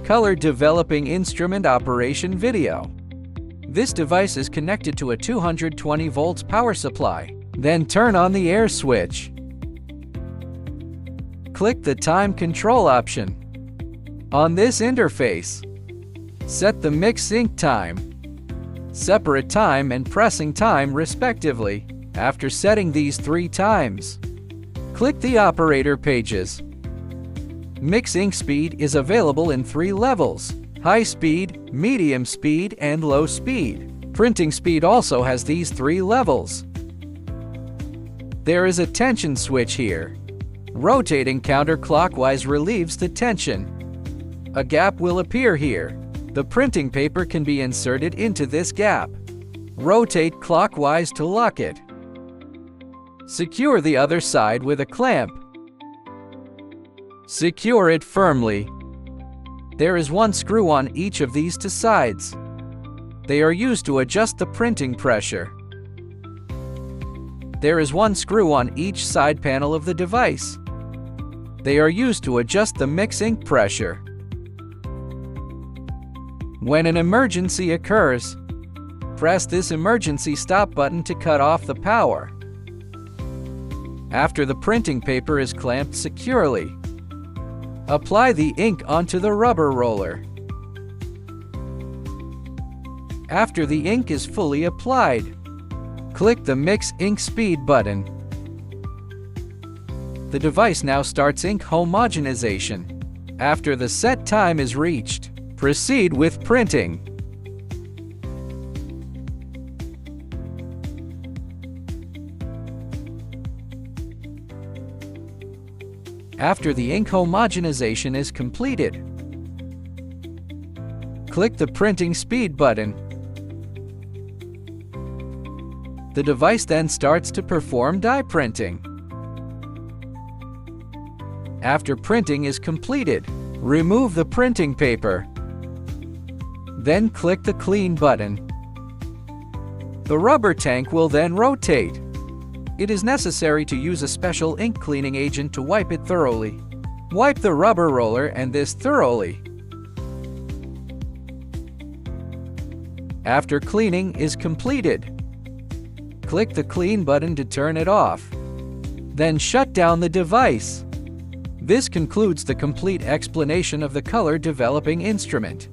color developing instrument operation video. This device is connected to a 220 volts power supply. Then turn on the air switch. Click the time control option. On this interface, set the mix sync time, separate time and pressing time respectively. After setting these 3 times, click the operator pages. Mixing speed is available in 3 levels: high speed, medium speed, and low speed. Printing speed also has these 3 levels. There is a tension switch here. Rotating counterclockwise relieves the tension. A gap will appear here. The printing paper can be inserted into this gap. Rotate clockwise to lock it. Secure the other side with a clamp. Secure it firmly. There is 1 screw on each of these 2 sides. They are used to adjust the printing pressure. There is 1 screw on each side panel of the device. They are used to adjust the mix ink pressure. When an emergency occurs, press this emergency stop button to cut off the power. After the printing paper is clamped securely, apply the ink onto the rubber roller. After the ink is fully applied, click the Mix Ink Speed button. The device now starts ink homogenization. After the set time is reached, proceed with printing. After the ink homogenization is completed, click the Printing Speed button. The device then starts to perform die printing. After printing is completed, remove the printing paper. Then click the Clean button. The rubber tank will then rotate. It is necessary to use a special ink cleaning agent to wipe it thoroughly. Wipe the rubber roller and this thoroughly. After cleaning is completed, click the Clean button to turn it off. Then shut down the device. This concludes the complete explanation of the color developing instrument.